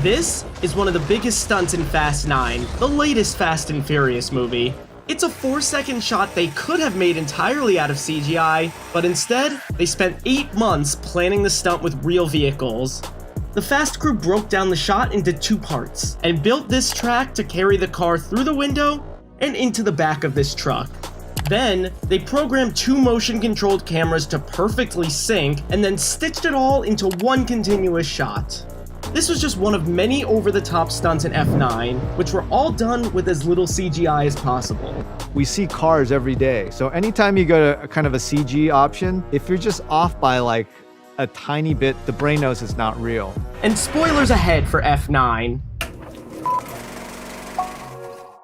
This is one of the biggest stunts in Fast 9, the latest Fast and Furious movie. It's a 4-second shot they could have made entirely out of CGI, but instead, they spent 8 months planning the stunt with real vehicles. The Fast crew broke down the shot into 2 parts, and built this track to carry the car through the window and into the back of this truck. Then, they programmed 2 motion-controlled cameras to perfectly sync, and then stitched it all into one continuous shot. This was just one of many over-the-top stunts in F9, which were all done with as little CGI as possible. We see cars every day, so anytime you go to kind of a CG option, if you're just off by like a tiny bit, the brain knows it's not real. And spoilers ahead for F9.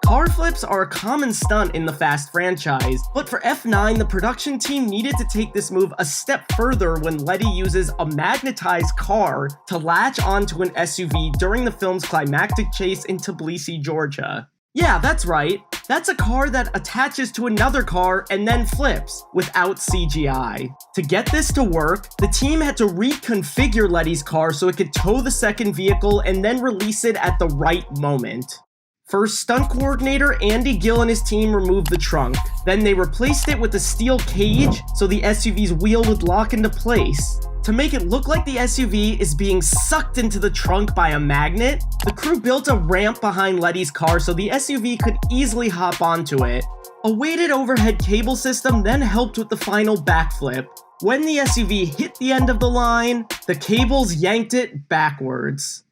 Car flips are a common stunt in the Fast franchise, but for F9, the production team needed to take this move a step further when Letty uses a magnetized car to latch onto an SUV during the film's climactic chase in Tbilisi, Georgia. Yeah, that's right. That's a car that attaches to another car and then flips, without CGI. To get this to work, the team had to reconfigure Letty's car so it could tow the second vehicle and then release it at the right moment. First, stunt coordinator Andy Gill and his team removed the trunk. Then they replaced it with a steel cage so the SUV's wheel would lock into place. To make it look like the SUV is being sucked into the trunk by a magnet, the crew built a ramp behind Letty's car so the SUV could easily hop onto it. A weighted overhead cable system then helped with the final backflip. When the SUV hit the end of the line, the cables yanked it backwards.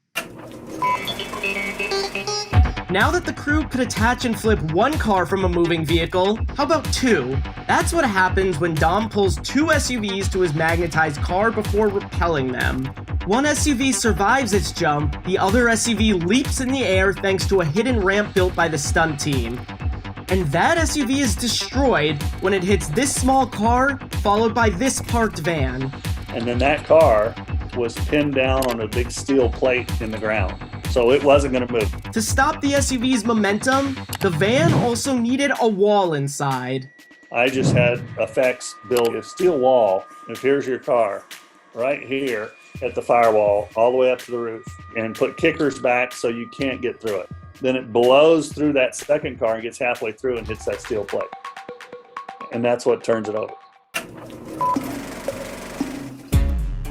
Now that the crew could attach and flip one car from a moving vehicle, how about 2? That's what happens when Dom pulls 2 SUVs to his magnetized car before repelling them. One SUV survives its jump, the other SUV leaps in the air thanks to a hidden ramp built by the stunt team. And that SUV is destroyed when it hits this small car, followed by this parked van. And then that car was pinned down on a big steel plate in the ground, so it wasn't going to move. To stop the SUV's momentum, the van also needed a wall inside. I just had effects build a steel wall. If here's your car, right here at the firewall, all the way up to the roof, and put kickers back so you can't get through it. Then it blows through that second car and gets halfway through and hits that steel plate. And that's what turns it over.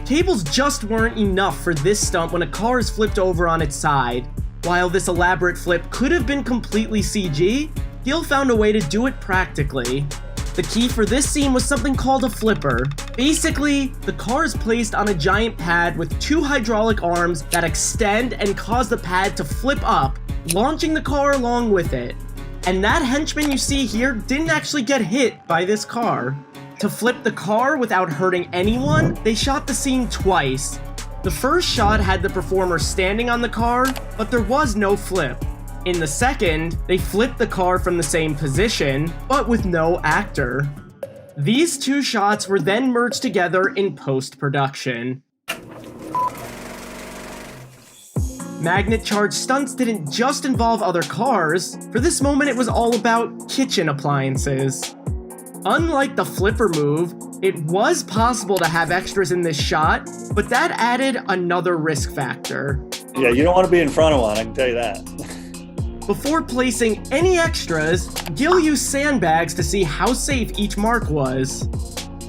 Cables just weren't enough for this stunt when a car is flipped over on its side. While this elaborate flip could have been completely CG, Gill found a way to do it practically. The key for this scene was something called a flipper. Basically, the car is placed on a giant pad with 2 hydraulic arms that extend and cause the pad to flip up, launching the car along with it. And that henchman you see here didn't actually get hit by this car. To flip the car without hurting anyone, they shot the scene twice. The first shot had the performer standing on the car, but there was no flip. In the second, they flipped the car from the same position, but with no actor. These 2 shots were then merged together in post-production. Magnet-charged stunts didn't just involve other cars. For this moment, it was all about kitchen appliances. Unlike the flipper move, it was possible to have extras in this shot, but that added another risk factor. Yeah, you don't want to be in front of one, I can tell you that. Before placing any extras, Gill used sandbags to see how safe each mark was.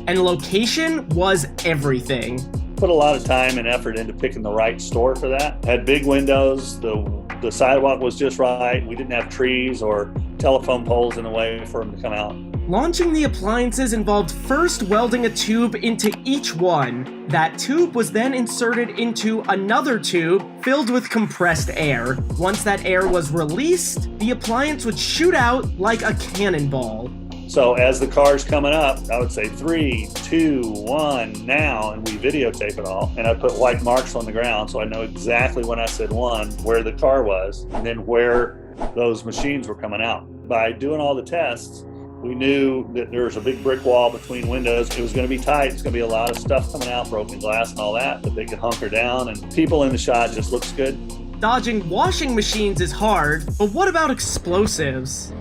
And location was everything. Put a lot of time and effort into picking the right store for that. Had big windows, the sidewalk was just right, we didn't have trees or telephone poles in the way for them to come out. Launching the appliances involved first welding a tube into each one. That tube was then inserted into another tube filled with compressed air. Once that air was released, the appliance would shoot out like a cannonball. So as the car's coming up, I would say 3, 2, 1, now, and we videotape it all. And I put white marks on the ground so I know exactly when I said 1, where the car was, and then where those machines were coming out. By doing all the tests, we knew that there was a big brick wall between windows. It was going to be tight. It's going to be a lot of stuff coming out, broken glass and all that, but they could hunker down, and people in the shot just looks good. Dodging washing machines is hard, but what about explosives?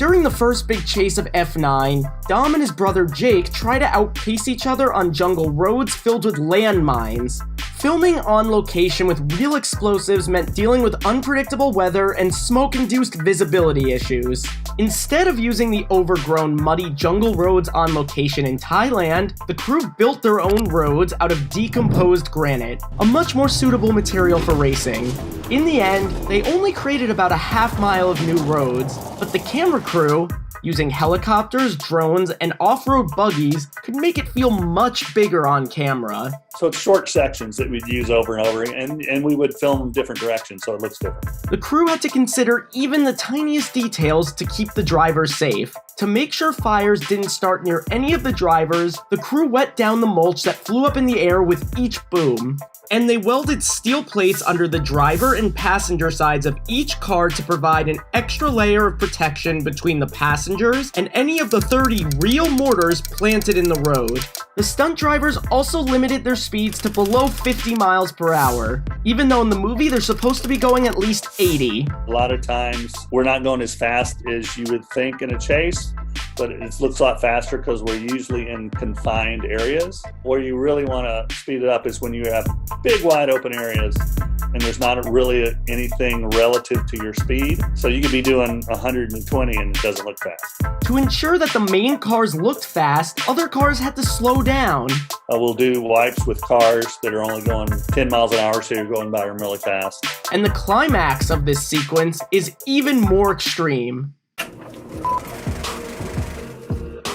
During the first big chase of F9, Dom and his brother Jake try to outpace each other on jungle roads filled with landmines. Filming on location with real explosives meant dealing with unpredictable weather and smoke-induced visibility issues. Instead of using the overgrown, muddy jungle roads on location in Thailand, the crew built their own roads out of decomposed granite, a much more suitable material for racing. In the end, they only created about a half-mile of new roads, but the camera crew, using helicopters, drones, and off-road buggies, could make it feel much bigger on camera. So it's short sections that we'd use over and over, and we would film different directions so it looks different. The crew had to consider even the tiniest details to keep the drivers safe. To make sure fires didn't start near any of the drivers, the crew wet down the mulch that flew up in the air with each boom. And they welded steel plates under the driver and passenger sides of each car to provide an extra layer of protection between the passengers and any of the 30 real mortars planted in the road. The stunt drivers also limited their speeds to below 50 miles per hour, even though in the movie they're supposed to be going at least 80. A lot of times we're not going as fast as you would think in a chase, but it looks a lot faster because we're usually in confined areas. Where you really want to speed it up is when you have big wide open areas and there's not really anything relative to your speed. So you could be doing 120 and it doesn't look fast. To ensure that the main cars looked fast, other cars had to slow down. We'll do wipes with cars that are only going 10 miles an hour, so you're going by them really fast. And the climax of this sequence is even more extreme.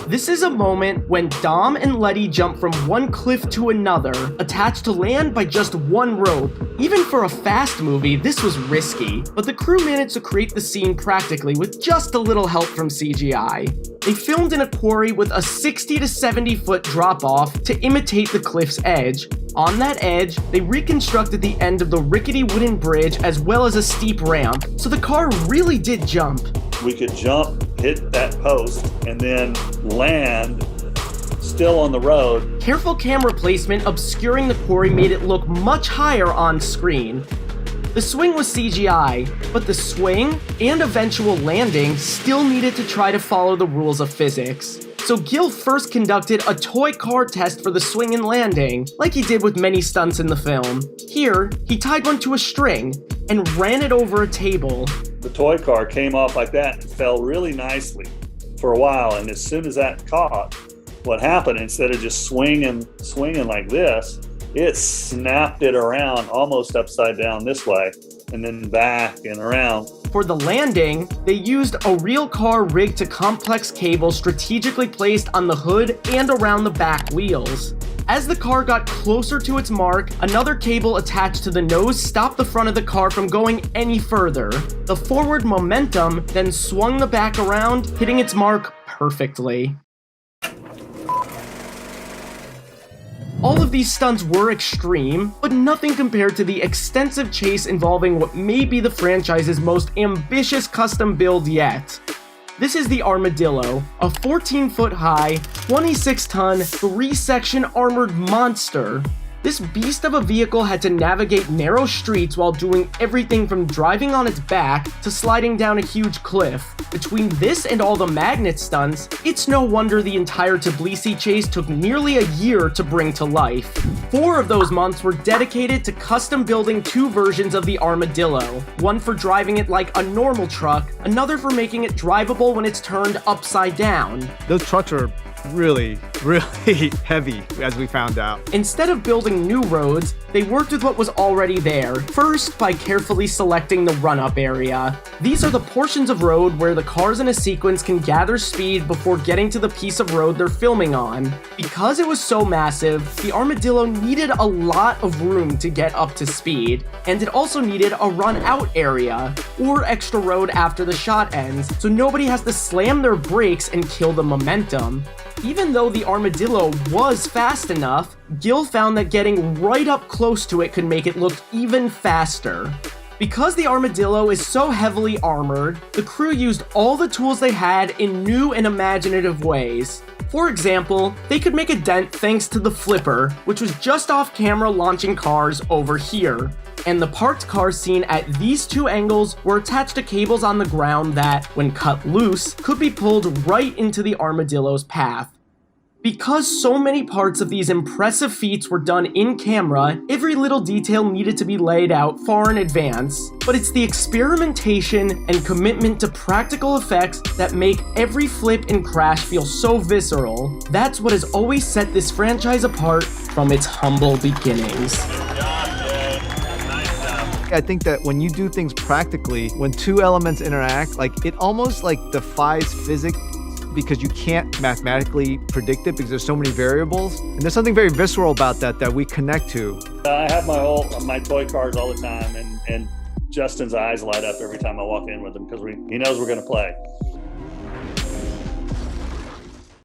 This is a moment when Dom and Letty jump from one cliff to another, attached to land by just one rope. Even for a fast movie, this was risky, but the crew managed to create the scene practically with just a little help from CGI. They filmed in a quarry with a 60 to 70 foot drop-off to imitate the cliff's edge. On that edge, they reconstructed the end of the rickety wooden bridge as well as a steep ramp, so the car really did jump. We could jump, hit that post, and then land still on the road. Careful camera placement obscuring the quarry made it look much higher on screen. The swing was CGI, but the swing and eventual landing still needed to try to follow the rules of physics. So Gil first conducted a toy car test for the swing and landing, like he did with many stunts in the film. Here, he tied one to a string and ran it over a table. The toy car came off like that and fell really nicely for a while, and as soon as that caught, what happened, instead of just swinging like this, it snapped it around almost upside down this way and then back and around. For the landing, they used a real car rigged to complex cables strategically placed on the hood and around the back wheels. As the car got closer to its mark, another cable attached to the nose stopped the front of the car from going any further. The forward momentum then swung the back around, hitting its mark perfectly. All of these stunts were extreme, but nothing compared to the extensive chase involving what may be the franchise's most ambitious custom build yet. This is the Armadillo, a 14-foot high, 26-ton, 3-section armored monster. This beast of a vehicle had to navigate narrow streets while doing everything from driving on its back to sliding down a huge cliff. Between this and all the magnet stunts, it's no wonder the entire Tbilisi chase took nearly a year to bring to life. 4 of those months were dedicated to custom building 2 versions of the Armadillo, one for driving it like a normal truck, another for making it drivable when it's turned upside down. Those trucks are really, really heavy, as we found out. Instead of building new roads, they worked with what was already there, first by carefully selecting the run-up area. These are the portions of road where the cars in a sequence can gather speed before getting to the piece of road they're filming on. Because it was so massive, the Armadillo needed a lot of room to get up to speed, and it also needed a run-out area, or extra road after the shot ends, so nobody has to slam their brakes and kill the momentum. Even though the Armadillo was fast enough, Gil found that getting right up close to it could make it look even faster. Because the Armadillo is so heavily armored, the crew used all the tools they had in new and imaginative ways. For example, they could make a dent thanks to the flipper, which was just off camera launching cars over here. And the parked cars seen at these two angles were attached to cables on the ground that, when cut loose, could be pulled right into the armadillo's path. Because so many parts of these impressive feats were done in camera, every little detail needed to be laid out far in advance. But it's the experimentation and commitment to practical effects that make every flip and crash feel so visceral. That's what has always set this franchise apart from its humble beginnings. I think that when you do things practically, when two elements interact, like it almost like defies physics, because you can't mathematically predict it because there's so many variables. And there's something very visceral about that we connect to. I have my toy cars all the time, and Justin's eyes light up every time I walk in with them because he knows we're going to play.